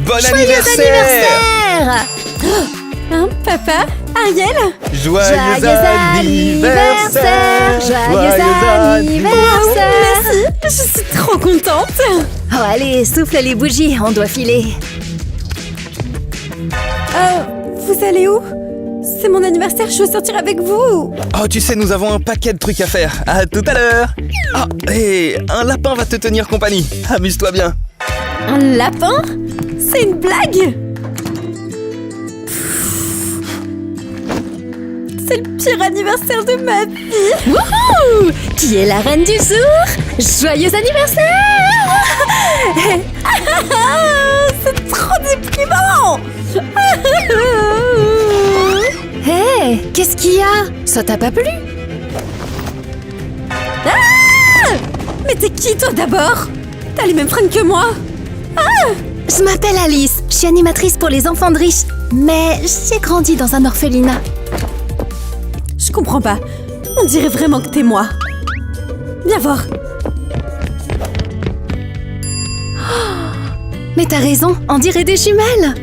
Bon Joyeux anniversaire! Hein, papa? Ariel? Joyeux anniversaire! Joyeux anniversaire! Merci, je suis trop contente. Oh, allez, souffle les bougies, on doit filer. Vous allez où? C'est mon anniversaire, je veux sortir avec vous. Oh, tu sais, nous avons un paquet de trucs à faire. À tout à l'heure. Ah, et un lapin va te tenir compagnie. Amuse-toi bien. Un lapin? C'est une blague? C'est le pire anniversaire de ma vie. Wouhou! Qui est la reine du jour? Joyeux anniversaire! C'est trop déprimant. Hé, qu'est-ce qu'il y a? Ça t'a pas plu? Mais t'es qui toi d'abord? T'as les mêmes fringues que moi. Je m'appelle Alice, je suis animatrice pour les enfants de riches. Mais j'ai grandi dans un orphelinat. Je comprends pas. On dirait vraiment que t'es moi. Viens voir. Mais t'as raison, on dirait des jumelles.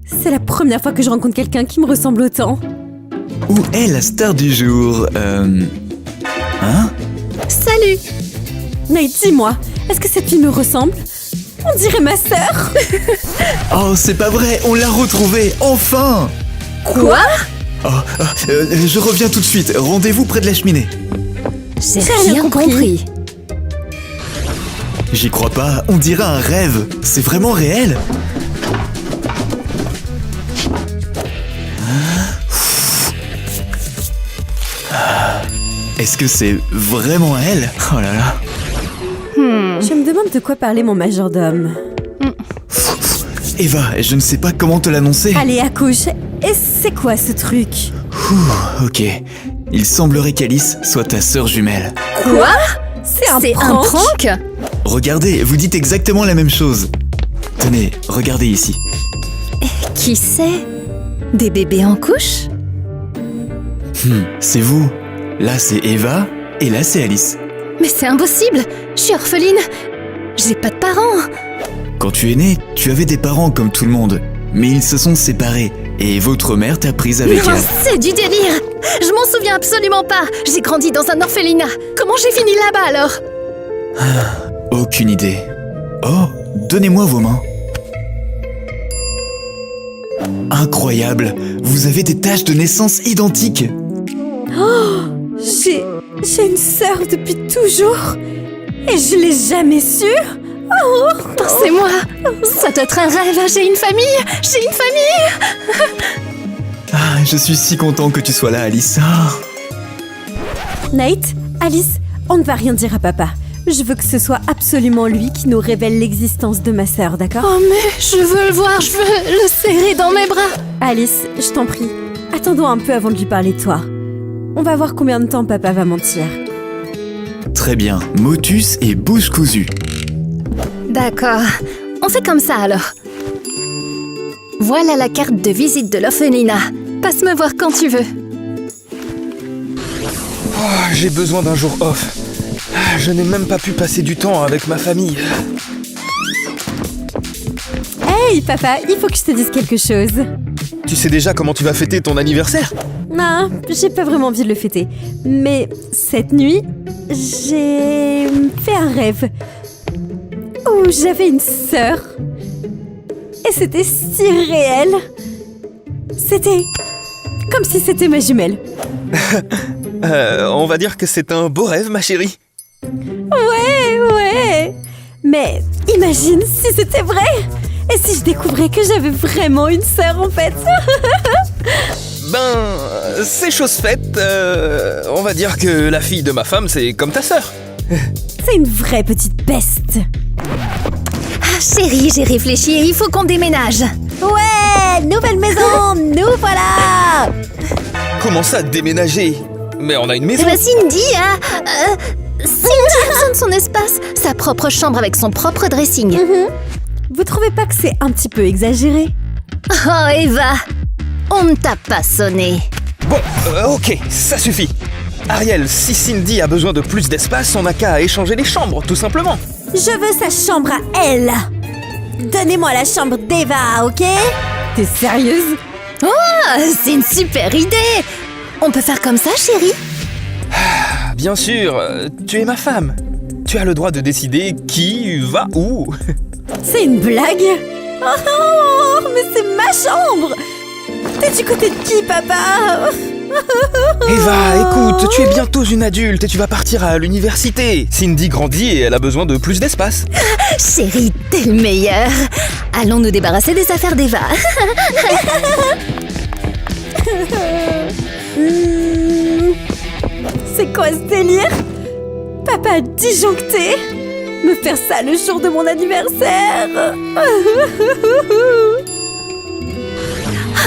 C'est la première fois que je rencontre quelqu'un qui me ressemble autant. Où est la star du jour? Hein? Salut! Nate, dis-moi, est-ce que cette fille me ressemble? On dirait ma sœur. Oh, c'est pas vrai, on l'a retrouvée, enfin! Quoi? Je reviens tout de suite, rendez-vous près de la cheminée. J'ai rien compris. J'y crois pas, on dirait un rêve, c'est vraiment réel. Est-ce que c'est vraiment elle? Oh là là. Je me demande de quoi parlait mon majordome. Eva, je ne sais pas comment te l'annoncer. Allez, accouche. Et c'est quoi ce truc? Ok, il semblerait qu'Alice soit ta sœur jumelle. Quoi? C'est un C'est un prank? prank? Regardez, vous dites exactement la même chose. Tenez, regardez ici. Qui c'est? Des bébés en couche? C'est vous. Là c'est Eva, et là c'est Alice. Mais c'est impossible! Je suis orpheline! J'ai pas de parents! Quand tu es née, tu avais des parents comme tout le monde. Mais ils se sont séparés, et votre mère t'a prise avec Non, elle. c'est du délire! Je m'en souviens absolument pas! J'ai grandi dans un orphelinat! Comment j'ai fini là-bas alors? Aucune idée. Oh, donnez-moi vos mains. Incroyable! Vous avez des taches de naissance identiques. J'ai une sœur depuis toujours. Et je l'ai jamais su. C'est moi! Ça doit être un rêve! J'ai une famille! J'ai une famille! Ah, je suis si content que tu sois là, Alice. Ah. Nate, Alice, on ne va rien dire à papa. Je veux que ce soit absolument lui qui nous révèle l'existence de ma sœur, d'accord? Oh mais je veux le voir! Je veux le serrer dans mes bras! Alice, je t'en prie, attendons un peu avant de lui parler de toi. On va voir combien de temps papa va mentir. Très bien, motus et bouche cousue. D'accord. On fait comme ça alors. Voilà la carte de visite de l'orphelinat. Passe me voir quand tu veux. Oh, j'ai besoin d'un jour off. Je n'ai même pas pu passer du temps avec ma famille. Hey papa, il faut que je te dise quelque chose. Tu sais déjà comment tu vas fêter ton anniversaire? Non, j'ai pas vraiment envie de le fêter. Mais cette nuit, j'ai fait un rêve où j'avais une sœur. Et c'était si réel. C'était comme si c'était ma jumelle. On va dire que c'est un beau rêve, ma chérie. Ouais. Mais imagine si c'était vrai. Et si je découvrais que j'avais vraiment une sœur en fait. Ben, c'est chose faite. On va dire que la fille de ma femme, c'est comme ta sœur. C'est une vraie petite peste. Ah chérie, j'ai réfléchi et il faut qu'on déménage. Ouais, nouvelle maison, nous voilà. Comment ça, déménager? Mais on a une maison. Cindy a... Cindy a besoin de son espace, sa propre chambre avec son propre dressing. Vous trouvez pas que c'est un petit peu exagéré? Oh Eva, on ne t'a pas sonné. Bon, ok, ça suffit. Ariel, si Cindy a besoin de plus d'espace, on n'a qu'à échanger les chambres, tout simplement. Je veux sa chambre à elle. Donnez-moi la chambre d'Eva, ok? T'es sérieuse? Ah, c'est une super idée! On peut faire comme ça, chérie? Bien sûr, tu es ma femme. Tu as le droit de décider qui va où. C'est une blague? Oh, mais c'est ma chambre! T'es du côté de qui, papa? Eva, écoute, tu es bientôt une adulte et tu vas partir à l'université. Cindy grandit et elle a besoin de plus d'espace. Chérie, t'es le meilleur! Allons nous débarrasser des affaires d'Eva. C'est quoi ce délire? Papa a disjoncté? Me faire ça le jour de mon anniversaire?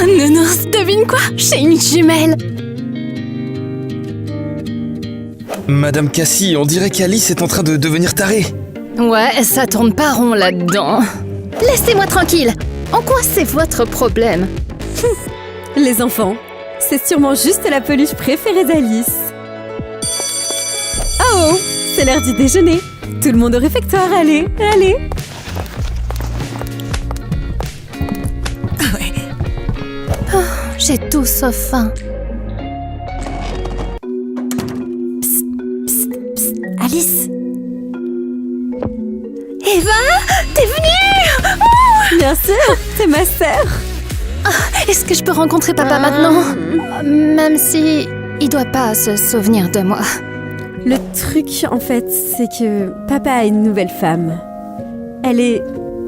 Oh, nounours, devine quoi? J'ai une jumelle! Madame Cassie, on dirait qu'Alice est en train de devenir tarée. Ouais, ça tourne pas rond là-dedans. Laissez-moi tranquille! En quoi c'est votre problème? Les enfants, c'est sûrement juste la peluche préférée d'Alice. Oh, c'est l'heure du déjeuner. Tout le monde au réfectoire, allez, allez. J'ai tout sauf faim. Alice, Eva, t'es venue? bien sûr, c'est ma sœur. Est-ce que je peux rencontrer papa maintenant? Même si il doit pas se souvenir de moi. Le truc, en fait, c'est que papa a une nouvelle femme. Elle est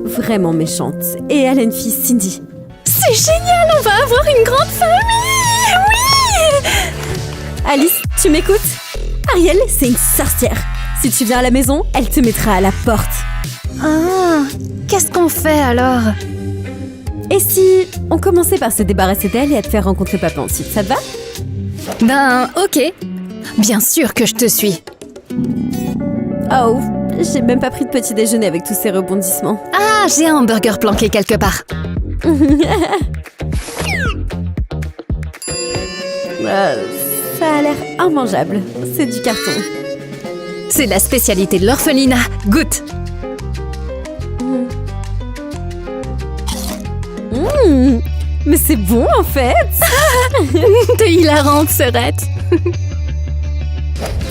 vraiment méchante. Et elle a une fille, Cindy. C'est génial, on va avoir une grande famille! Oui! Alice, tu m'écoutes? Ariel, c'est une sorcière. Si tu viens à la maison, elle te mettra à la porte. Ah, qu'est-ce qu'on fait alors? Et si on commençait par se débarrasser d'elle et à te faire rencontrer papa ensuite, ça te va? Ben, ok. Bien sûr que je te suis. Oh, j'ai même pas pris de petit déjeuner avec tous ces rebondissements. Ah, j'ai un hamburger planqué quelque part. Ça a l'air immangeable. C'est du carton. C'est la spécialité de l'orphelinat. Goûte. Mais c'est bon en fait. T'es hilarante, Serette.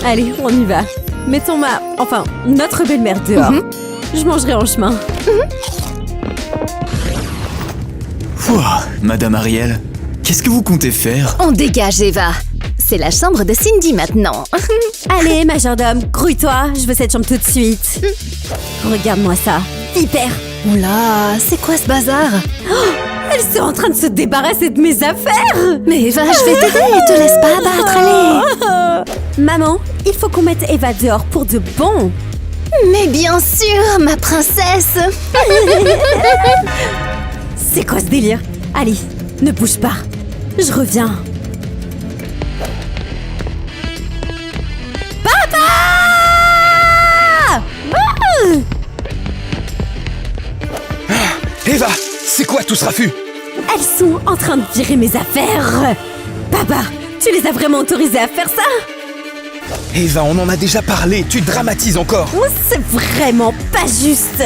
Allez, on y va. Mettons notre belle-mère dehors. Je mangerai en chemin. Pouah, Madame Ariel, qu'est-ce que vous comptez faire? On dégage, Eva. C'est la chambre de Cindy maintenant. Allez, majordome, grouille-toi. Je veux cette chambre tout de suite. Regarde-moi ça. Hyper. Oula, c'est quoi ce bazar? Elle est en train de se débarrasser de mes affaires. Mais Eva, je vais t'aider. Te laisse pas abattre, allez. Maman, il faut qu'on mette Eva dehors pour de bon. Mais bien sûr, ma princesse. C'est quoi ce délire? Allez, ne bouge pas. Je reviens. Papa! Eva, c'est quoi tout ce raffut? Elles sont en train de virer mes affaires. Papa, tu les as vraiment autorisées à faire ça? Eva, on en a déjà parlé, tu dramatises encore. Oh, c'est vraiment pas juste.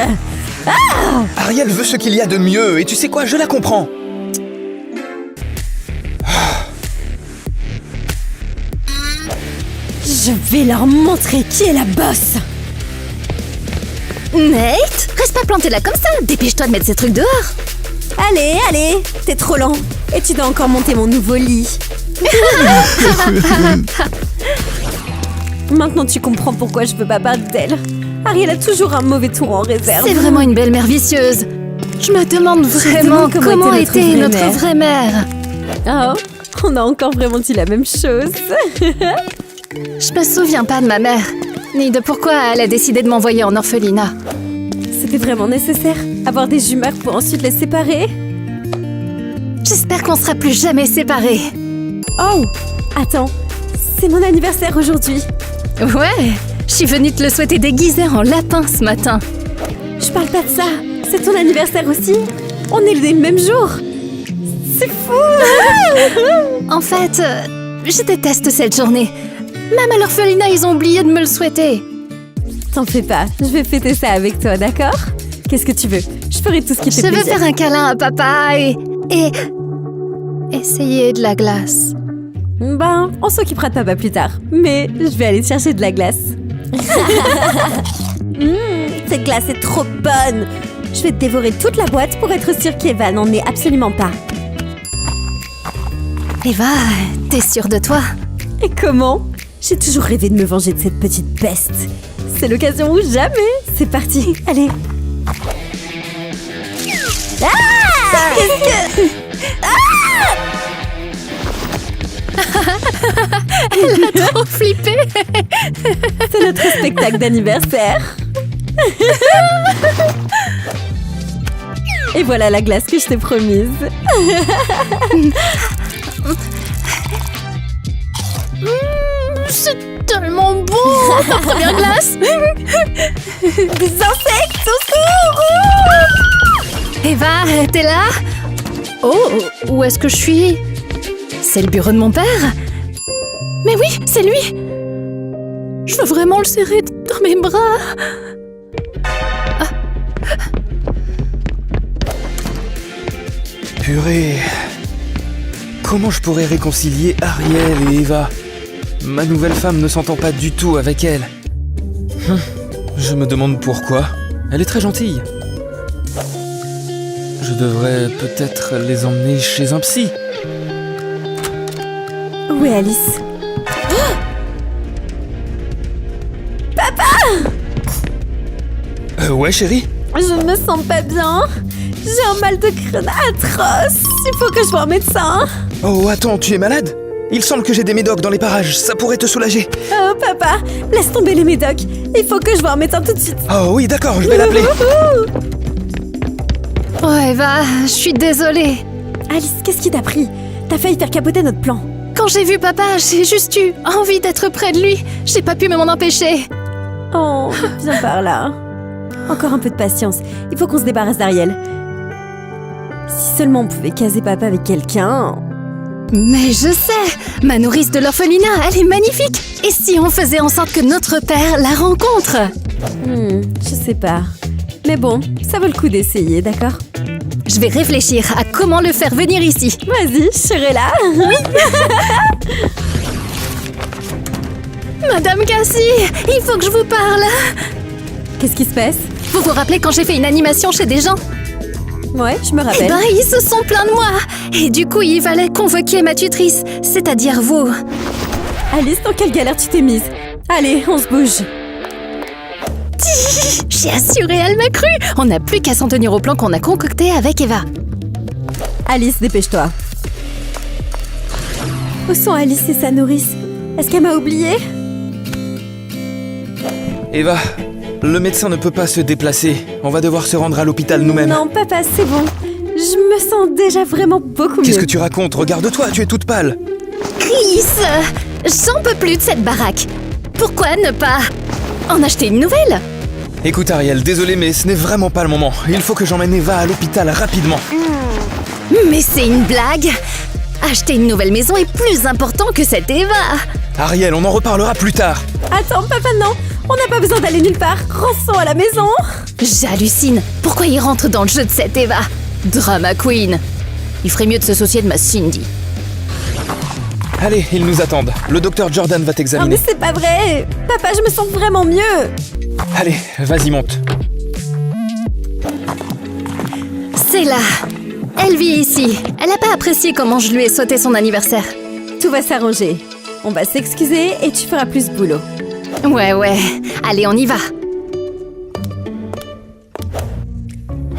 Ariel veut ce qu'il y a de mieux, et tu sais quoi, je la comprends. Je vais leur montrer qui est la boss. Nate, reste pas planté là comme ça. Dépêche-toi de mettre ces trucs dehors. Allez, allez, t'es trop lent. Et tu dois encore monter mon nouveau lit. Maintenant tu comprends pourquoi je veux pas parler d'elle. Ariel a toujours un mauvais tour en réserve. C'est vraiment une belle-mère vicieuse. Je me demande vraiment comment était notre vraie mère. Oh, on a encore vraiment dit la même chose. Je me souviens pas de ma mère, ni de pourquoi elle a décidé de m'envoyer en orphelinat. C'était vraiment nécessaire, avoir des jumeurs pour ensuite les séparer. J'espère qu'on sera plus jamais séparés. Oh, attends, c'est mon anniversaire aujourd'hui. Ouais, je suis venue te le souhaiter déguisé en lapin ce matin. Je parle pas de ça, c'est ton anniversaire aussi. On est le même jour. C'est fou. En fait, je déteste cette journée. Même à l'orphelinat, ils ont oublié de me le souhaiter. T'en fais pas, je vais fêter ça avec toi, d'accord? Qu'est-ce que tu veux? Je ferai tout ce qui te Je fait veux plaisir. faire un câlin à papa et essayer de la glace. Ben, on s'occupera de papa plus tard. Mais je vais aller chercher de la glace. Cette glace est trop bonne. Je vais dévorer toute la boîte pour être sûre qu'Eva n'en est absolument pas. Eva, t'es sûre de toi? Et comment? J'ai toujours rêvé de me venger de cette petite peste. C'est l'occasion ou jamais. C'est parti, allez. Trop flippé. C'est notre spectacle d'anniversaire. Et voilà la glace que je t'ai promise. C'est tellement bon. Ta première glace. Des insectes au secours! Eva, t'es là? Oh, où est-ce que je suis? C'est le bureau de mon père? Mais oui, c'est lui! Je veux vraiment le serrer dans mes bras. Purée. Comment je pourrais réconcilier Ariel et Eva? Ma nouvelle femme ne s'entend pas du tout avec elle. Je me demande pourquoi. Elle est très gentille. Je devrais peut-être les emmener chez un psy. Où est Alice? Ouais, chérie? Je ne me sens pas bien. J'ai un mal de crâne atroce. Il faut que je voie un médecin. Oh, attends, tu es malade? Il semble que j'ai des médocs dans les parages, ça pourrait te soulager. Oh, papa, laisse tomber les médocs. Il faut que je voie un médecin tout de suite. Oh oui, d'accord, je vais l'appeler. Oh Eva, je suis désolée. Alice, qu'est-ce qui t'a pris? T'as failli faire capoter notre plan. Quand j'ai vu papa, j'ai juste eu envie d'être près de lui. J'ai pas pu m'en empêcher. Oh, viens par là. Encore un peu de patience. Il faut qu'on se débarrasse d'Ariel. Si seulement on pouvait caser papa avec quelqu'un. Mais je sais, ma nourrice de l'orphelinat, elle est magnifique. Et si on faisait en sorte que notre père la rencontre? Je sais pas. Mais bon, ça vaut le coup d'essayer, d'accord? Je vais réfléchir à comment le faire venir ici. Vas-y, je serai là. Madame Cassie, il faut que je vous parle. Qu'est-ce qui se passe? Vous vous rappelez quand j'ai fait une animation chez des gens? Ouais, je me Eh rappelle. ben, ils se sont plaints de moi. Et du coup, il fallait convoquer ma tutrice, c'est-à-dire vous. Alice, dans quelle galère tu t'es mise? Allez, on se bouge. J'ai assuré, elle m'a cru. On n'a plus qu'à s'en tenir au plan qu'on a concocté avec Eva. Alice, dépêche-toi. Où sont Alice et sa nourrice? Est-ce qu'elle m'a oubliée? Eva, le médecin ne peut pas se déplacer. On va devoir se rendre à l'hôpital nous-mêmes. Non, papa, c'est bon. Je me sens déjà vraiment beaucoup mieux. Qu'est-ce que tu racontes? Regarde-toi, tu es toute pâle. Chris, j'en peux plus de cette baraque. Pourquoi ne pas en acheter une nouvelle? Écoute Ariel, désolé mais ce n'est vraiment pas le moment. Il faut que j'emmène Eva à l'hôpital rapidement. Mais c'est une blague. Acheter une nouvelle maison est plus important que cette Eva. Ariel, on en reparlera plus tard. Attends, papa, non. On n'a pas besoin d'aller nulle part. Rançons à la maison. J'hallucine. Pourquoi il rentre dans le jeu de cette Eva? Drama Queen. Il ferait mieux de se soucier de ma Cindy. Allez, ils nous attendent. Le docteur Jordan va Oh, mais t'examiner. c'est pas vrai. Papa, je me sens vraiment mieux. Allez, vas-y, monte. C'est là. Elle vit ici. Elle n'a pas apprécié comment je lui ai sauté son anniversaire. Tout va s'arranger. On va s'excuser et tu feras plus de boulot. Ouais. Allez, on y va.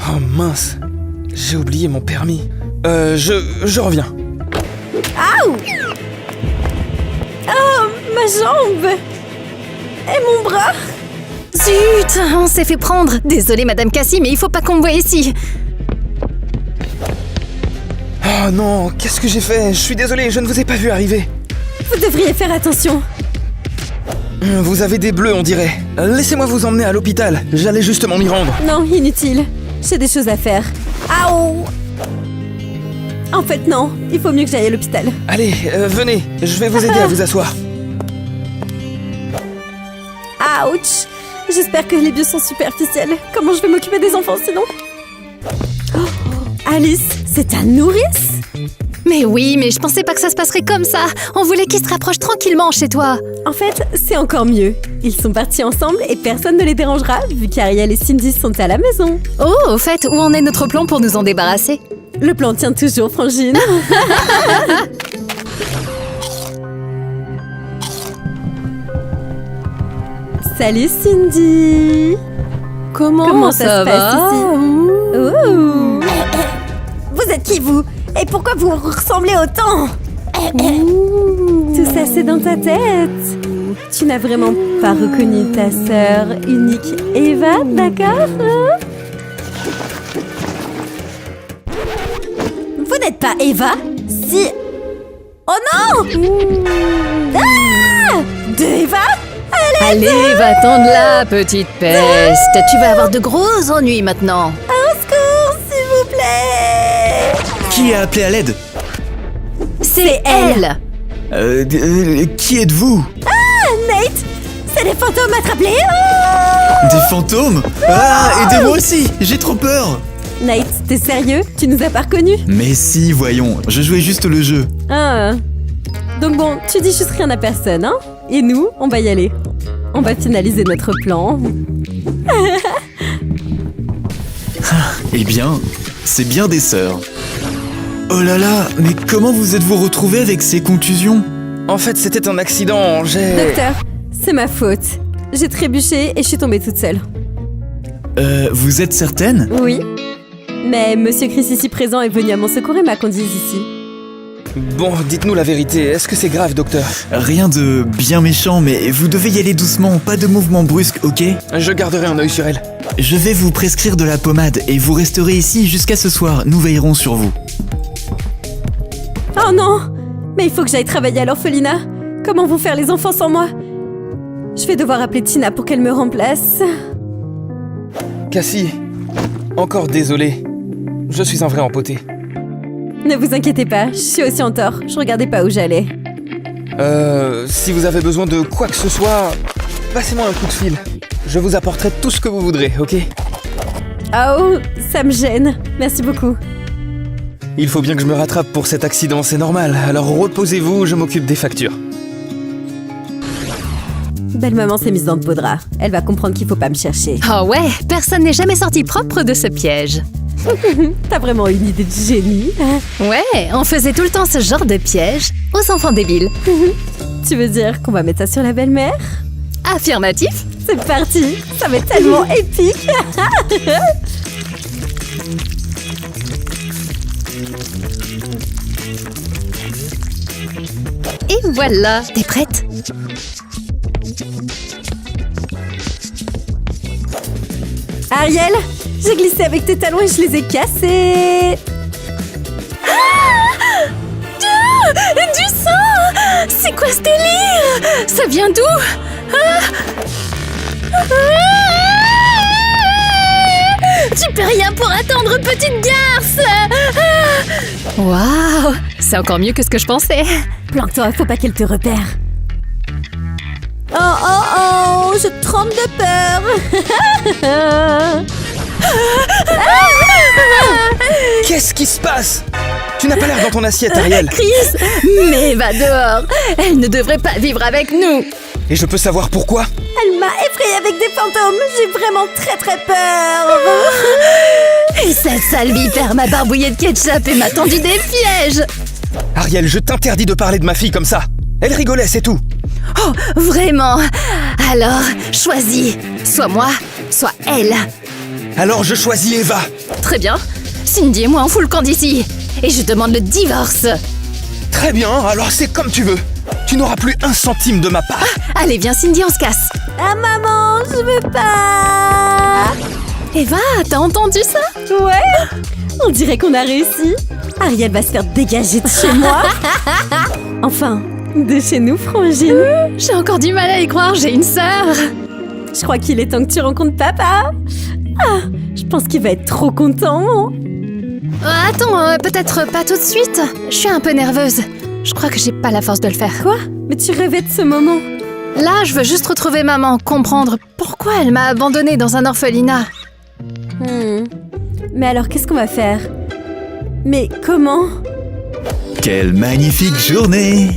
Oh mince, j'ai oublié mon permis. Je reviens. Oh, ma jambe. Et mon bras. Zut, on s'est fait prendre. Désolée, Madame Cassie, mais il faut pas qu'on me voie ici. Oh non, qu'est-ce que j'ai fait? Je suis désolé, je ne vous ai pas vu arriver. Vous devriez faire attention. Vous avez des bleus, on dirait. Laissez-moi vous emmener à l'hôpital. J'allais justement m'y rendre. Non, inutile. J'ai des choses à faire. Aouh. En fait, non. Il faut mieux que j'aille à l'hôpital. Allez, venez, je vais vous aider à vous asseoir. Ouch. J'espère que les bios sont superficiels. Comment je vais m'occuper des enfants sinon? Alice, c'est ta nourrice? Mais oui, mais je pensais pas que ça se passerait comme ça. On voulait qu'ils se rapprochent tranquillement chez toi. En fait, c'est encore mieux. Ils sont partis ensemble et personne ne les dérangera vu qu'Ariel et Cindy sont à la maison. Oh, au fait, où en est notre plan pour nous en débarrasser? Le plan tient toujours, Frangine. Salut Cindy. Comment ça se passe va? ici? Ouh. Vous êtes qui vous? Et pourquoi vous ressemblez autant? Tout ça c'est dans ta tête. Tu n'as vraiment pas reconnu ta sœur unique Eva, d'accord? Vous n'êtes pas Eva? Si... Oh non! Ah! De Eva? Allez, va-t'en de là, petite peste. Tu vas avoir de gros ennuis maintenant. Au secours, s'il vous plaît! Qui a appelé à l'aide? C'est elle. Qui êtes-vous? Nate! C'est des fantômes attrapés! Oh! Des fantômes? Ah, aidez-moi aussi, j'ai trop peur. Nate, t'es sérieux? Tu nous as pas reconnus? Mais si, voyons, je jouais juste le jeu. Ah. Donc bon, tu dis juste rien à personne, hein? Et nous, on va y aller. On va finaliser notre plan. Eh bien, c'est bien des sœurs. Oh là là, mais comment vous êtes-vous retrouvés avec ces contusions? En fait, c'était un accident, Docteur, c'est ma faute. J'ai trébuché et je suis tombée toute seule. Vous êtes certaine? Oui. Mais Monsieur Chris ici présent est venu à mon secours et m'a conduite ici. Bon, dites-nous la vérité, est-ce que c'est grave, docteur? Rien de bien méchant, mais vous devez y aller doucement, pas de mouvement brusque, ok? Je garderai un œil sur elle. Je vais vous prescrire de la pommade et vous resterez ici jusqu'à ce soir, nous veillerons sur vous. Oh non! Mais il faut que j'aille travailler à l'orphelinat. Comment vont faire les enfants sans moi? Je vais devoir appeler Tina pour qu'elle me remplace. Cassie, encore désolé. Je suis un vrai empoté. Ne vous inquiétez pas, je suis aussi en tort. Je regardais pas où j'allais. Si vous avez besoin de quoi que ce soit, passez-moi un coup de fil. Je vous apporterai tout ce que vous voudrez, ok? Oh, ça me gêne. Merci beaucoup. Il faut bien que je me rattrape pour cet accident, c'est normal. Alors reposez-vous, je m'occupe des factures. Belle maman s'est mise dans de beaux draps. Elle va comprendre qu'il faut pas me chercher. Oh ouais, personne n'est jamais sorti propre de ce piège. T'as vraiment une idée de génie. Ouais, on faisait tout le temps ce genre de piège aux enfants débiles. Tu veux dire qu'on va mettre ça sur la belle-mère? Affirmatif. C'est parti. Ça va être tellement épique. Et voilà. T'es prête? Ariel, j'ai glissé avec tes talons et je les ai cassés. Du sang! C'est quoi ce délire? Ça vient d'où? Tu peux rien pour attendre, petite garce! Waouh! C'est encore mieux que ce que je pensais. Planque-toi, faut pas qu'elle te repère. Oh oh oh, je tremble de peur. Qu'est-ce qui se passe? Tu n'as pas l'air dans ton assiette, Ariel. Chris, mais va dehors. Elle ne devrait pas vivre avec nous. Et je peux savoir pourquoi? Elle m'a effrayée avec des fantômes. J'ai vraiment très très peur. Et cette sale vipère m'a barbouillé de ketchup et m'a tendu des pièges. Ariel, je t'interdis de parler de ma fille comme ça. Elle rigolait, c'est tout. Oh, vraiment? Alors, choisis. Soit moi, soit elle. Alors je choisis Eva. Très bien. Cindy et moi, on fout le camp d'ici. Et je demande le divorce. Très bien, alors c'est comme tu veux. Tu n'auras plus un centime de ma part. Ah, allez, viens Cindy, on se casse. Ah maman, je veux pas. Eva, t'as entendu ça? Ouais. On dirait qu'on a réussi. Ariel va se faire dégager de chez moi. Enfin, de chez nous, Frangine. J'ai encore du mal à y croire, j'ai une sœur. Je crois qu'il est temps que tu rencontres papa. Ah, je pense qu'il va être trop content. Attends, peut-être pas tout de suite. Je suis un peu nerveuse. Je crois que j'ai pas la force de le faire. Quoi? Mais tu rêvais de ce moment. Là, je veux juste retrouver maman, comprendre pourquoi elle m'a abandonnée dans un orphelinat. Mais alors, qu'est-ce qu'on va faire? Mais comment? Quelle magnifique journée!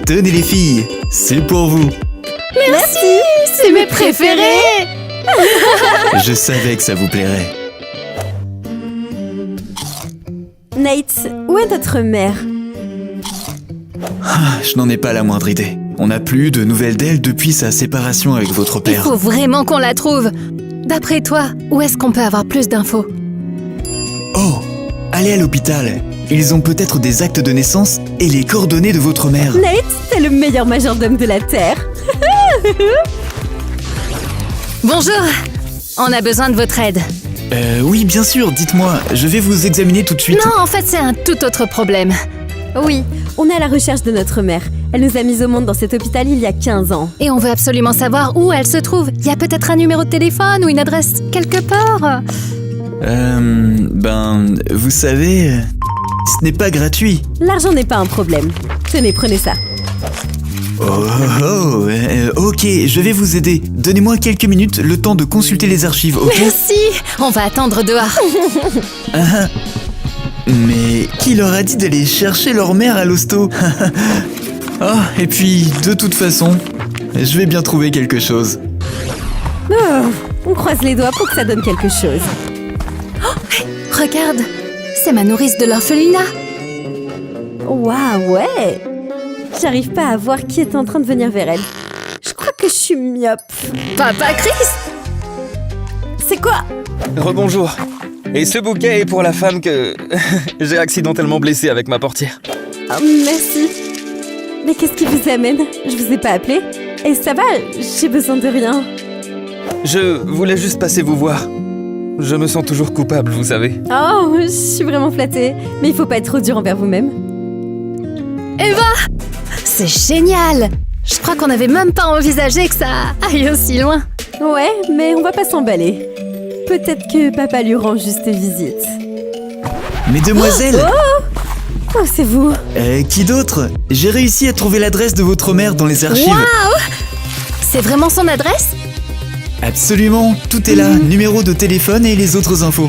Tenez les filles, c'est pour vous. Merci. C'est mes préférés. Je savais que ça vous plairait. Nate, où est notre mère? Je n'en ai pas la moindre idée. On n'a plus de nouvelles d'elle depuis sa séparation avec votre Il père. faut vraiment qu'on la trouve. D'après toi, où est-ce qu'on peut avoir plus d'infos? Oh, allez à l'hôpital. Ils ont peut-être des actes de naissance et les coordonnées de votre mère. Nate, t'es le meilleur majordome de la Terre. Bonjour. On a besoin de votre aide. Oui, bien sûr, dites-moi. Je vais vous examiner tout de suite. Non, en fait, c'est un tout autre problème. Oui, on est à la recherche de notre mère. Elle nous a mis au monde dans cet hôpital il y a 15 ans. Et on veut absolument savoir où elle se trouve. Il y a peut-être un numéro de téléphone ou une adresse quelque part. Vous savez, ce n'est pas gratuit. L'argent n'est pas un problème. Tenez, prenez ça. Ok, je vais vous aider. Donnez-moi quelques minutes, le temps de consulter les archives, ok? Merci. On va attendre dehors. Mais qui leur a dit d'aller chercher leur mère à l'hosto? Et puis, de toute façon, je vais bien trouver quelque chose. Oh, on croise les doigts pour que ça donne quelque chose. Regarde, c'est ma nourrice de l'orphelinat. Waouh, ouais. J'arrive pas à voir qui est en train de venir vers elle. Je crois que je suis myope. Papa Chris. C'est quoi? Rebonjour. Et ce bouquet est pour la femme que j'ai accidentellement blessée avec ma portière. Oh, merci. Mais qu'est-ce qui vous amène? Je vous ai pas appelé. Et ça va, j'ai besoin de rien. Je voulais juste passer vous voir. Je me sens toujours coupable, vous savez. Oh, je suis vraiment flattée. Mais il faut pas être trop dur envers vous-même. Eva, c'est génial. Je crois qu'on n'avait même pas envisagé que ça aille aussi loin. Ouais, mais on va pas s'emballer. Peut-être que papa lui rend juste visite. Mesdemoiselles, Oh, c'est vous. qui d'autre? J'ai réussi à trouver l'adresse de votre mère dans les archives. Waouh! C'est vraiment son adresse? Absolument, tout est là, numéro de téléphone et les autres infos.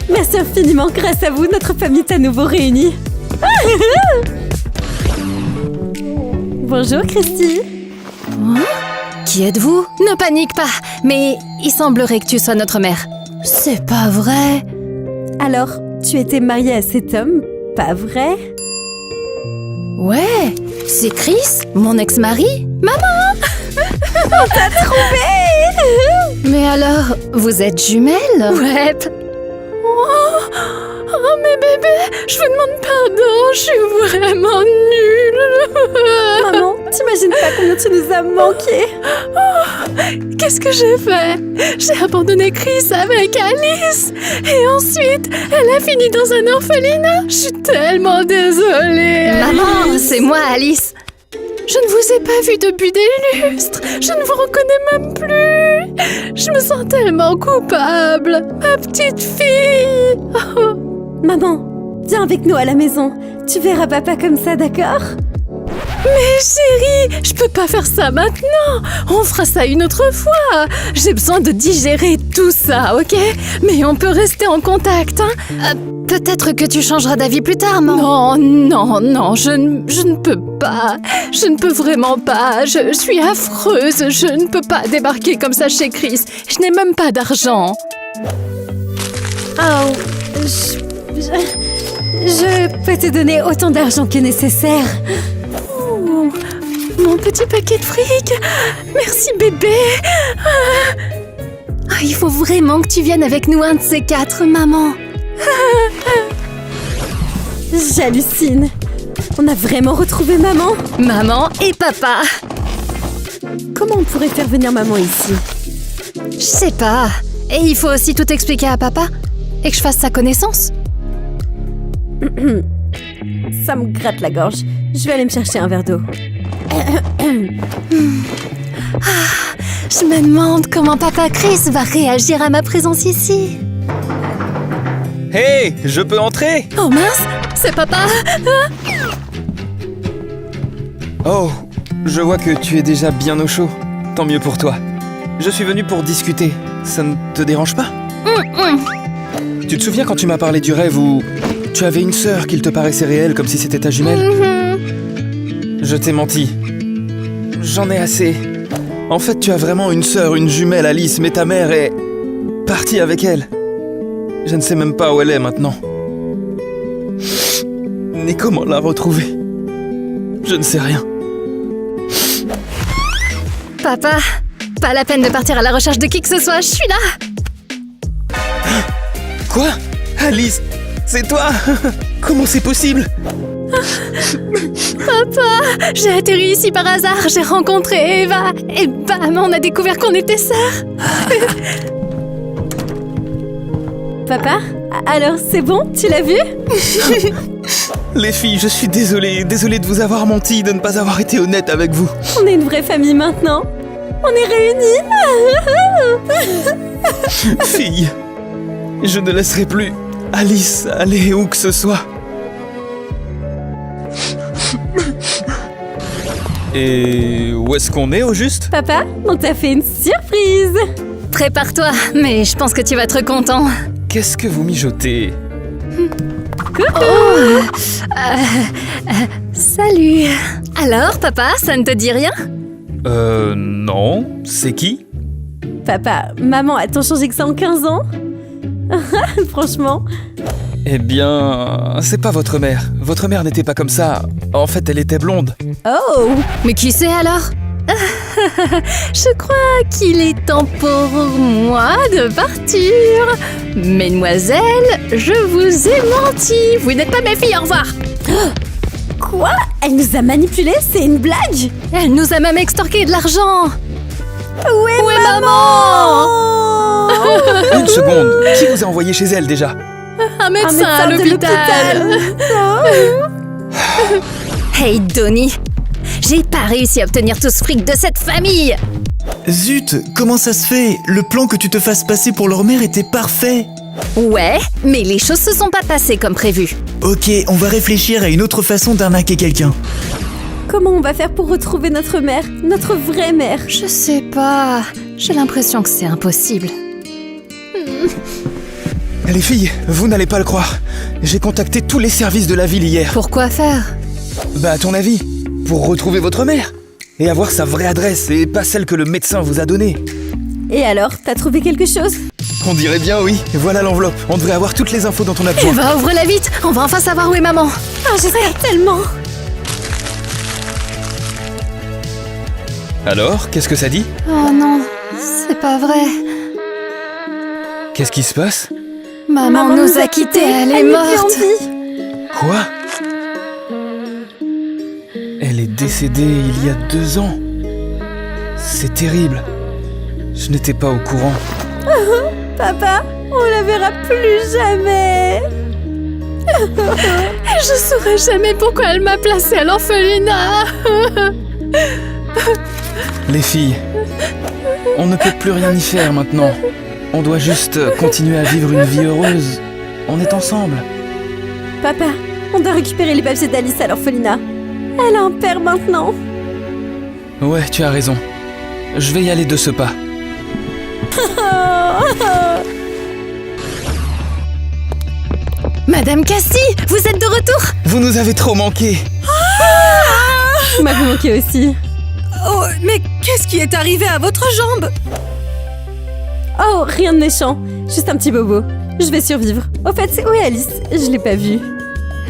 Merci infiniment. Grâce à vous, notre famille est à nouveau réunie. Bonjour, Christy. Qui êtes-vous? Ne panique pas, mais il semblerait que tu sois notre mère. C'est pas vrai. Alors, tu étais mariée à cet homme, pas vrai? Ouais, c'est Chris, mon ex-mari. Maman! On t'a trouvé! Mais alors, vous êtes jumelles? Ouais. Oh, mes bébés, je vous demande pardon, je suis vraiment nulle. Maman, t'imagines pas combien tu nous as manqué? Qu'est-ce que j'ai fait? J'ai abandonné Chris avec Alice. Et ensuite, elle a fini dans un orphelinat. Je suis tellement désolée. Maman, c'est moi, Alice. Je ne vous ai pas vu depuis des lustres. Je ne vous reconnais même plus. Je me sens tellement coupable. Ma petite fille. Oh. Maman, viens avec nous à la maison. Tu verras papa comme ça, d'accord? Mais chérie, je peux pas faire ça maintenant. On fera ça une autre fois. J'ai besoin de digérer tout ça, ok? Mais on peut rester en contact, hein? Peut-être que tu changeras d'avis plus tard, maman. Non, je ne peux pas. Je ne peux vraiment pas. Je suis affreuse. Je ne peux pas débarquer comme ça chez Chris. Je n'ai même pas d'argent. Oh, je peux te donner autant d'argent que nécessaire. Oh, mon petit paquet de fric. Merci, bébé. Il faut vraiment que tu viennes avec nous un de ces quatre, maman. J'hallucine. On a vraiment retrouvé maman? Maman et papa. Comment on pourrait faire venir maman ici? Je sais pas. Et il faut aussi tout expliquer à papa. Et que je fasse sa connaissance. Ça me gratte la gorge. Je vais aller me chercher un verre d'eau. Je me demande comment papa Chris va réagir à ma présence ici. Hé, je peux entrer? Oh mince, c'est papa. Oh, je vois que tu es déjà bien au chaud. Tant mieux pour toi. Je suis venu pour discuter. Ça ne te dérange pas? Tu Tu te souviens quand tu m'as parlé du rêve où tu avais une sœur qu'il te paraissait réelle comme si c'était ta jumelle? Je t'ai menti. J'en ai assez. En fait, tu as vraiment une sœur, une jumelle, Alice, mais ta mère est partie avec elle. Je ne sais même pas où elle est maintenant. Ni comment la retrouver. Je ne sais rien. Papa, pas la peine de partir à la recherche de qui que ce soit, je suis là. Quoi? Alice, c'est toi? Comment c'est possible? Papa, j'ai atterri ici par hasard, j'ai rencontré Eva, et bam, on a découvert qu'on était sœurs. Papa, alors c'est bon, tu l'as vu? Les filles, je suis désolé de vous avoir menti, de ne pas avoir été honnête avec vous. On est une vraie famille maintenant. On est réunis. Filles, je ne laisserai plus Alice aller où que ce soit. Et où est-ce qu'on est au juste? Papa, on t'a fait une surprise. Prépare-toi, mais je pense que tu vas être content. Qu'est-ce que vous mijotez? Salut. Alors, papa, ça ne te dit rien? Non. C'est qui? Papa, maman a tant changé que ça en 15 ans. Franchement. Eh bien, c'est pas votre mère. Votre mère n'était pas comme ça. En fait, elle était blonde. Oh. Mais qui c'est alors? Je crois qu'il est temps pour moi de partir. Mesdemoiselles, je vous ai menti. Vous n'êtes pas mes filles, au revoir. Quoi? Elle nous a manipulés? C'est une blague? Elle nous a même extorqué de l'argent. Où est maman? Une seconde. Qui vous a envoyé chez elle déjà? Un médecin à de l'hôpital. Hey Donnie, j'ai pas réussi à obtenir tout ce fric de cette famille. Zut, comment ça se fait? Le plan que tu te fasses passer pour leur mère était parfait. Ouais, mais les choses se sont pas passées comme prévu. Ok, on va réfléchir à une autre façon d'arnaquer quelqu'un. Comment on va faire pour retrouver notre mère? Notre vraie mère? Je sais pas, j'ai l'impression que c'est impossible. Les filles, vous n'allez pas le croire. J'ai contacté tous les services de la ville hier. Pourquoi faire? Bah, à ton avis, pour retrouver votre mère et avoir sa vraie adresse et pas celle que le médecin vous a donnée. Et alors, t'as trouvé quelque chose? On dirait bien oui. Voilà l'enveloppe. On devrait avoir toutes les infos dont on a besoin. Eva, ouvre-la vite, on va enfin savoir où est maman. Ah, j'espère tellement. Alors, qu'est-ce que ça dit? Oh non, c'est pas vrai. Qu'est-ce qui se passe? Maman nous a quittés, elle est n'est plus en morte. vie. Quoi? Elle est décédée il y a 2 ans. C'est terrible. Je n'étais pas au courant. Papa, on la verra plus jamais. Je saurais jamais pourquoi elle m'a placée à l'orphelinat. Les filles, on ne peut plus rien y faire maintenant. On doit juste continuer à vivre une vie heureuse. On est ensemble. Papa, on doit récupérer les papiers d'Alice à l'orphelinat. Elle a un père maintenant. Ouais, tu as raison. Je vais y aller de ce pas. Madame Cassie, vous êtes de retour? Vous nous avez trop manqué. Vous m'avez manqué aussi. Oh, mais qu'est-ce qui est arrivé à votre jambe? Oh, rien de méchant. Juste un petit bobo. Je vais survivre. Au fait, c'est où est Alice? Je l'ai pas vue.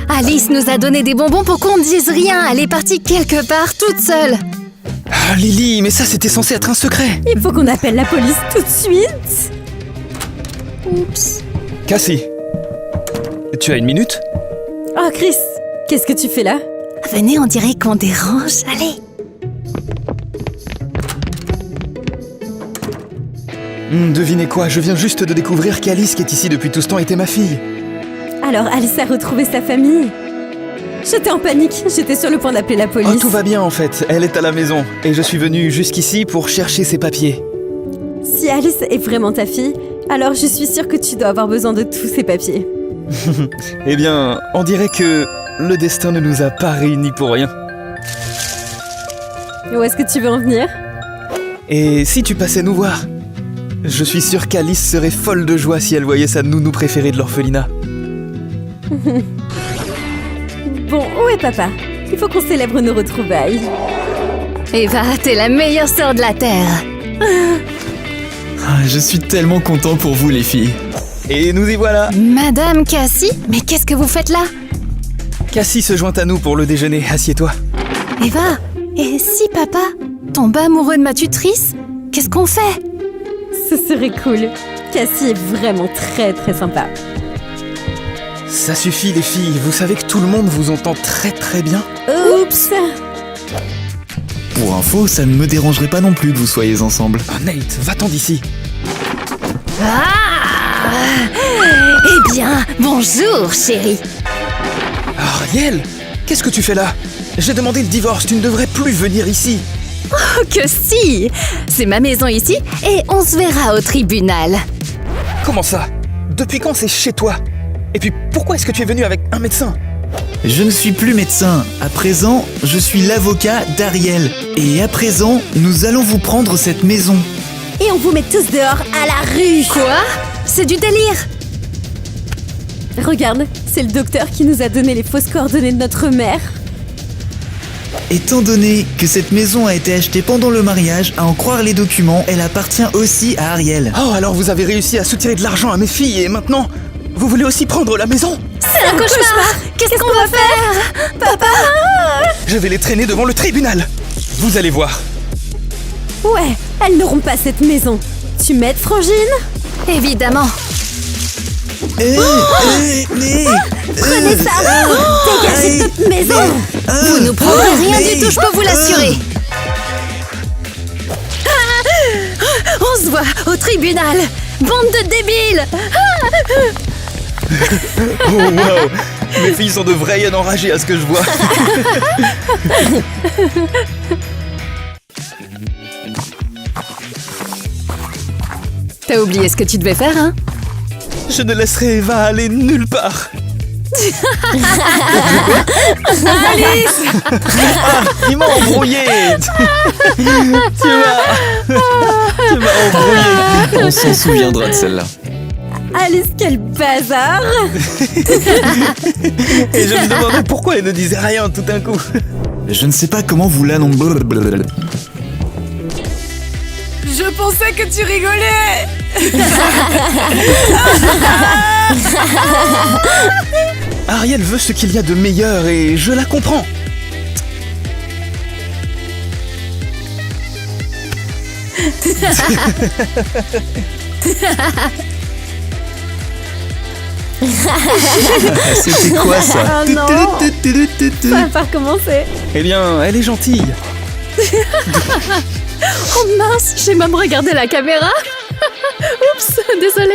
Alice nous a donné des bonbons pour qu'on ne dise rien. Elle est partie quelque part toute seule. Ah, Lily, mais ça c'était censé être un secret. Il faut qu'on appelle la police tout de suite. Oups. Cassie, tu as 1 minute? Oh, Chris, qu'est-ce que tu fais là? Venez, on dirait qu'on dérange. Allez. Devinez quoi, je viens juste de découvrir qu'Alice, qui est ici depuis tout ce temps, était ma fille. Alors, Alice a retrouvé sa famille. J'étais en panique, j'étais sur le point d'appeler la police. Oh, tout va bien en fait, elle est à la maison. Et je suis venu jusqu'ici pour chercher ses papiers. Si Alice est vraiment ta fille, alors je suis sûre que tu dois avoir besoin de tous ces papiers. Eh bien, on dirait que le destin ne nous a pas réunis pour rien. Où est-ce que tu veux en venir? Et si tu passais nous voir? Je suis sûr qu'Alice serait folle de joie si elle voyait sa nounou préférée de l'orphelinat. Bon, où est papa? Il faut qu'on célèbre nos retrouvailles. Eva, t'es la meilleure sœur de la Terre. Ah, je suis tellement content pour vous, les filles. Et nous y voilà. Madame Cassie, mais qu'est-ce que vous faites là? Cassie se joint à nous pour le déjeuner, assieds-toi. Eva, et si papa tombe amoureux de ma tutrice, qu'est-ce qu'on fait? Ce serait cool. Cassie est vraiment très très sympa. Ça suffit les filles, vous savez que tout le monde vous entend très très bien. Oups! Pour info, ça ne me dérangerait pas non plus que vous soyez ensemble. Oh Nate, va-t'en d'ici. Eh bien, bonjour chérie. Ariel, qu'est-ce que tu fais là? J'ai demandé le divorce, tu ne devrais plus venir ici. Oh que si! C'est ma maison ici et on se verra au tribunal. Comment ça? Depuis quand c'est chez toi? Et puis pourquoi est-ce que tu es venu avec un médecin? Je ne suis plus médecin. À présent, je suis l'avocat d'Ariel. Et à présent, nous allons vous prendre cette maison. Et on vous met tous dehors à la rue! Quoi? C'est du délire! Regarde, c'est le docteur qui nous a donné les fausses coordonnées de notre mère. Étant donné que cette maison a été achetée pendant le mariage, à en croire les documents, elle appartient aussi à Ariel. Oh, alors vous avez réussi à soutirer de l'argent à mes filles et maintenant, vous voulez aussi prendre la maison? C'est un cauchemar! Qu'est-ce qu'on va faire? Papa! Je vais les traîner devant le tribunal. Vous allez voir. Ouais, elles n'auront pas cette maison. Tu m'aides, Frangine? Évidemment! Prenez ça! Dégagez de notre maison! Vous nous prendrez rien du tout, je peux vous l'assurer! On se voit au tribunal! Bande de débiles! Oh wow. Mes filles sont de vraies hyènes enragées à ce que je vois. T'as oublié ce que tu devais faire, hein? Je ne laisserai Eva aller nulle part. Alice! Il m'a embrouillé. Tu m'as embrouillé. On s'en souviendra de celle-là. Alice, quel bazar! Et je me demandais pourquoi elle ne disait rien tout d'un coup. Je ne sais pas comment vous l'annoncez. Je pensais que tu rigolais. Ariel veut ce qu'il y a de meilleur et je la comprends. C'était quoi ça? Ah non. Ça va pas recommencer. Eh bien, elle est gentille. Oh mince, j'ai même regardé la caméra! Oups, désolée!